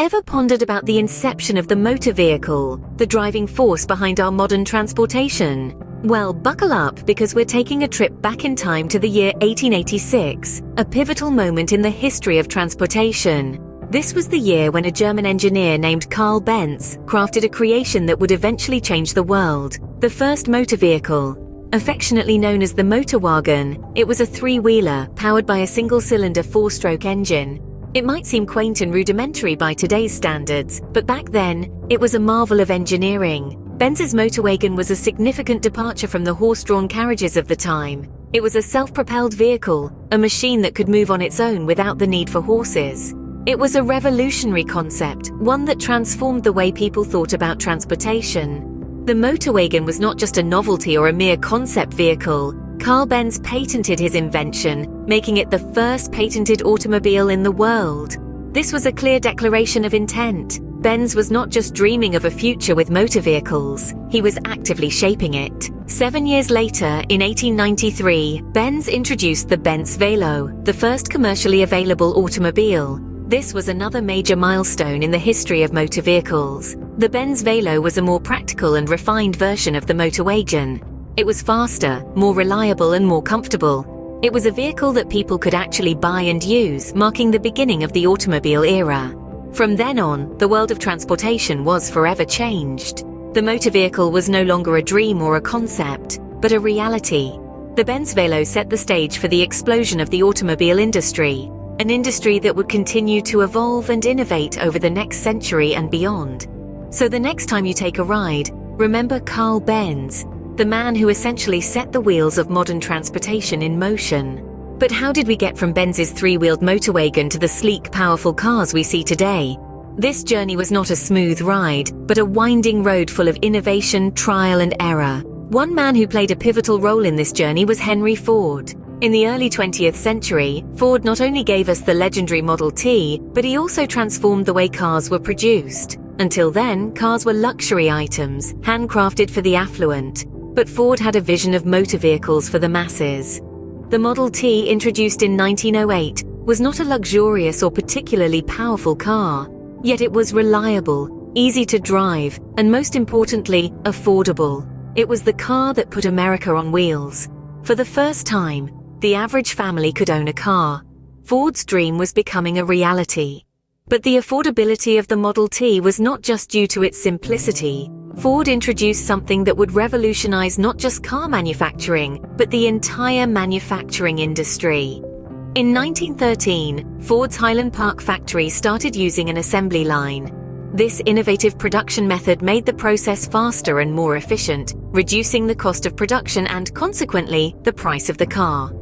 Ever pondered about the inception of the motor vehicle, the driving force behind our modern transportation? Well, buckle up, because we're taking a trip back in time to the year 1886, a pivotal moment in the history of transportation. This was the year when a German engineer named Carl Benz crafted a creation that would eventually change the world: the first motor vehicle. Affectionately known as the motor wagon, it was a three-wheeler powered by a single-cylinder four-stroke engine. It might seem quaint and rudimentary by today's standards, but back then, it was a marvel of engineering. Benz's motor wagon was a significant departure from the horse-drawn carriages of the time. It was a self-propelled vehicle, a machine that could move on its own without the need for horses. It was a revolutionary concept, one that transformed the way people thought about transportation. The motor wagon was not just a novelty or a mere concept vehicle. Carl Benz patented his invention, making it the first patented automobile in the world. This was a clear declaration of intent. Benz was not just dreaming of a future with motor vehicles, he was actively shaping it. 7 years later, in 1893, Benz introduced the Benz Velo, the first commercially available automobile. This was another major milestone in the history of motor vehicles. The Benz Velo was a more practical and refined version of the motor wagon. It was faster, more reliable, and more comfortable. It was a vehicle that people could actually buy and use, marking the beginning of the automobile era. From then on, the world of transportation was forever changed. The motor vehicle was no longer a dream or a concept, but a reality. The Benz Velo set the stage for the explosion of the automobile industry, an industry that would continue to evolve and innovate over the next century and beyond. So the next time you take a ride, remember Carl Benz, the man who essentially set the wheels of modern transportation in motion. But how did we get from Benz's three-wheeled motor wagon to the sleek, powerful cars we see today? This journey was not a smooth ride, but a winding road full of innovation, trial, and error. One man who played a pivotal role in this journey was Henry Ford. In the early 20th century, Ford not only gave us the legendary Model T, but he also transformed the way cars were produced. Until then, cars were luxury items, handcrafted for the affluent. But Ford had a vision of motor vehicles for the masses. The Model T, introduced in 1908, was not a luxurious or particularly powerful car. Yet it was reliable, easy to drive, and most importantly, affordable. It was the car that put America on wheels. For the first time, the average family could own a car. Ford's dream was becoming a reality. But the affordability of the Model T was not just due to its simplicity. Ford introduced something that would revolutionize not just car manufacturing, but the entire manufacturing industry. In 1913, Ford's Highland Park factory started using an assembly line. This innovative production method made the process faster and more efficient, reducing the cost of production and, consequently, the price of the car.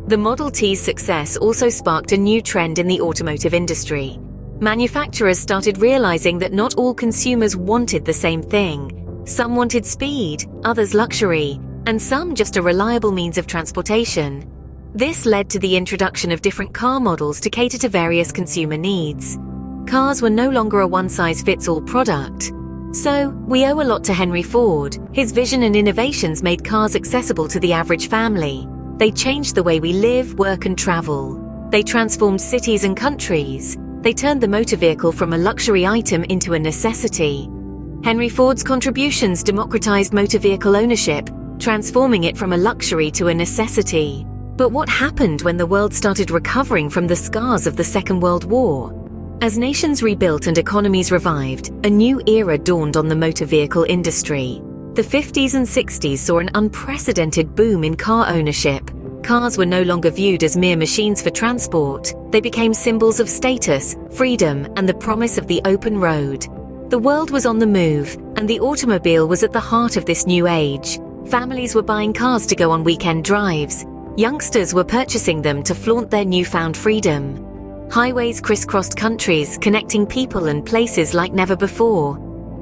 The Model T's success also sparked a new trend in the automotive industry. Manufacturers started realizing that not all consumers wanted the same thing. Some wanted speed, others luxury, and some just a reliable means of transportation. This led to the introduction of different car models to cater to various consumer needs. Cars were no longer a one-size-fits-all product. So, we owe a lot to Henry Ford. His vision and innovations made cars accessible to the average family. They changed the way we live, work, and travel. They transformed cities and countries. They turned the motor vehicle from a luxury item into a necessity. Henry Ford's contributions democratized motor vehicle ownership, transforming it from a luxury to a necessity. But what happened when the world started recovering from the scars of the Second World War? As nations rebuilt and economies revived, a new era dawned on the motor vehicle industry. The 50s and 60s saw an unprecedented boom in car ownership. Cars were no longer viewed as mere machines for transport. They became symbols of status, freedom, and the promise of the open road. The world was on the move, and the automobile was at the heart of this new age. Families were buying cars to go on weekend drives. Youngsters were purchasing them to flaunt their newfound freedom. Highways crisscrossed countries, connecting people and places like never before.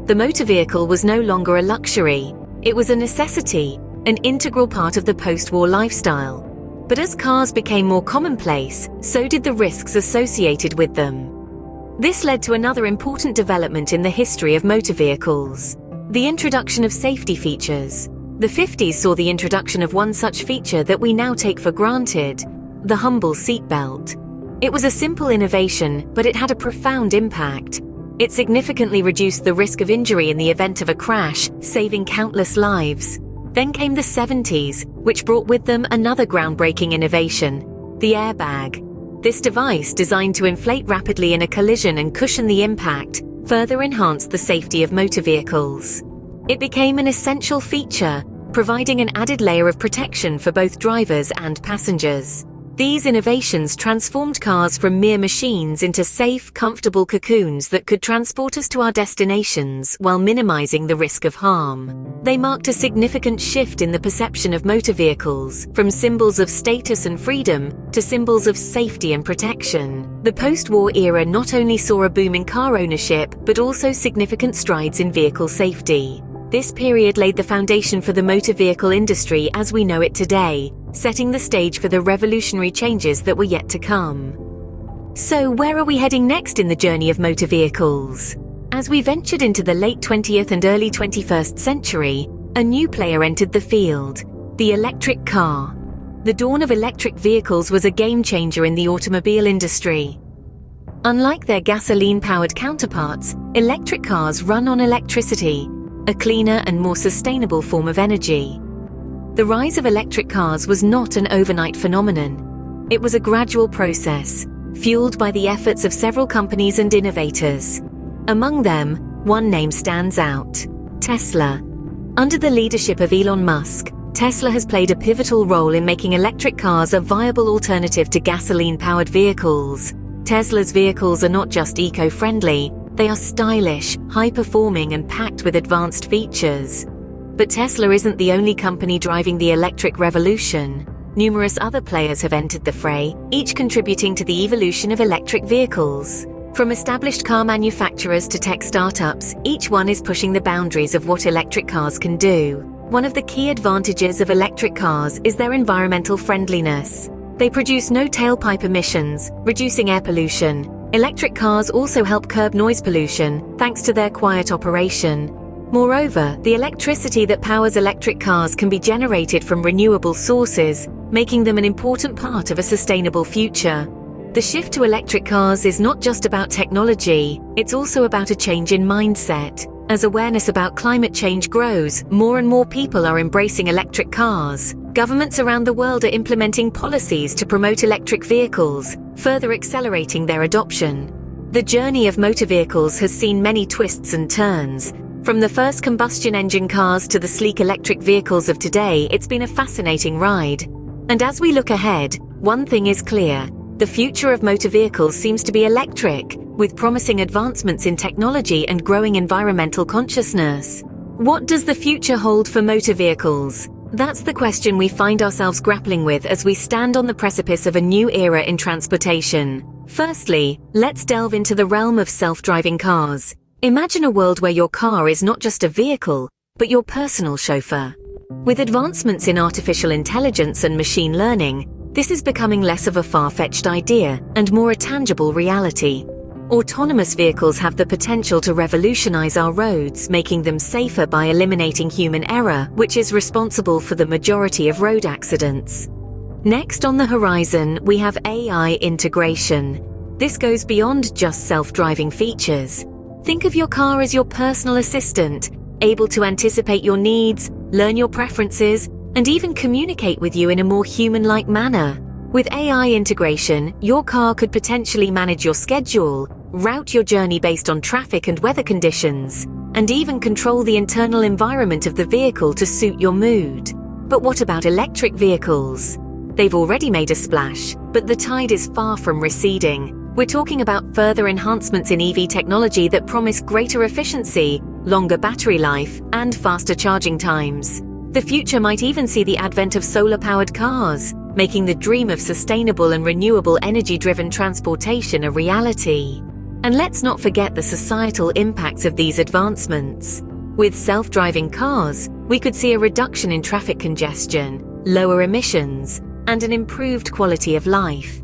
The motor vehicle was no longer a luxury. It was a necessity, an integral part of the post-war lifestyle. But as cars became more commonplace, so did the risks associated with them. This led to another important development in the history of motor vehicles: the introduction of safety features. The 50s saw the introduction of one such feature that we now take for granted: the humble seatbelt. It was a simple innovation, but it had a profound impact. It significantly reduced the risk of injury in the event of a crash, saving countless lives. Then came the 70s, which brought with them another groundbreaking innovation, the airbag. This device, designed to inflate rapidly in a collision and cushion the impact, further enhanced the safety of motor vehicles. It became an essential feature, providing an added layer of protection for both drivers and passengers. These innovations transformed cars from mere machines into safe, comfortable cocoons that could transport us to our destinations while minimizing the risk of harm. They marked a significant shift in the perception of motor vehicles, from symbols of status and freedom to symbols of safety and protection. The post-war era not only saw a boom in car ownership, but also significant strides in vehicle safety. This period laid the foundation for the motor vehicle industry as we know it today, setting the stage for the revolutionary changes that were yet to come. So, where are we heading next in the journey of motor vehicles? As we ventured into the late 20th and early 21st century, a new player entered the field: the electric car. The dawn of electric vehicles was a game-changer in the automobile industry. Unlike their gasoline-powered counterparts, electric cars run on electricity, a cleaner and more sustainable form of energy. The rise of electric cars was not an overnight phenomenon. It was a gradual process, fueled by the efforts of several companies and innovators. Among them, one name stands out: Tesla. Under the leadership of Elon Musk, Tesla has played a pivotal role in making electric cars a viable alternative to gasoline-powered vehicles. Tesla's vehicles are not just eco-friendly, they are stylish, high-performing, and packed with advanced features. But Tesla isn't the only company driving the electric revolution. Numerous other players have entered the fray, each contributing to the evolution of electric vehicles. From established car manufacturers to tech startups, each one is pushing the boundaries of what electric cars can do. One of the key advantages of electric cars is their environmental friendliness. They produce no tailpipe emissions, reducing air pollution. Electric cars also help curb noise pollution, thanks to their quiet operation. Moreover, the electricity that powers electric cars can be generated from renewable sources, making them an important part of a sustainable future. The shift to electric cars is not just about technology, it's also about a change in mindset. As awareness about climate change grows, more and more people are embracing electric cars. Governments around the world are implementing policies to promote electric vehicles, further accelerating their adoption. The journey of motor vehicles has seen many twists and turns. From the first combustion engine cars to the sleek electric vehicles of today, it's been a fascinating ride. And as we look ahead, one thing is clear: the future of motor vehicles seems to be electric, with promising advancements in technology and growing environmental consciousness. What does the future hold for motor vehicles? That's the question we find ourselves grappling with as we stand on the precipice of a new era in transportation. Firstly, let's delve into the realm of self-driving cars. Imagine a world where your car is not just a vehicle, but your personal chauffeur. With advancements in artificial intelligence and machine learning, this is becoming less of a far-fetched idea and more a tangible reality. Autonomous vehicles have the potential to revolutionize our roads, making them safer by eliminating human error, which is responsible for the majority of road accidents. Next on the horizon, we have AI integration. This goes beyond just self-driving features. Think of your car as your personal assistant, able to anticipate your needs, learn your preferences, and even communicate with you in a more human-like manner. With AI integration, your car could potentially manage your schedule, route your journey based on traffic and weather conditions, and even control the internal environment of the vehicle to suit your mood. But what about electric vehicles? They've already made a splash, but the tide is far from receding. We're talking about further enhancements in EV technology that promise greater efficiency, longer battery life, and faster charging times. The future might even see the advent of solar-powered cars, making the dream of sustainable and renewable energy-driven transportation a reality. And let's not forget the societal impacts of these advancements. With self-driving cars, we could see a reduction in traffic congestion, lower emissions, and an improved quality of life.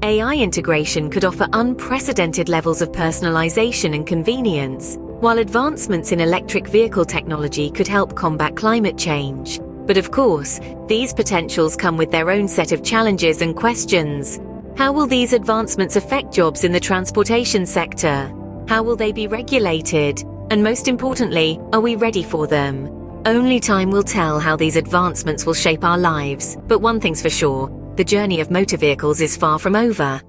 AI integration could offer unprecedented levels of personalization and convenience, while advancements in electric vehicle technology could help combat climate change. But of course, these potentials come with their own set of challenges and questions. How will these advancements affect jobs in the transportation sector? How will they be regulated? And most importantly, are we ready for them? Only time will tell how these advancements will shape our lives, but one thing's for sure, the journey of motor vehicles is far from over.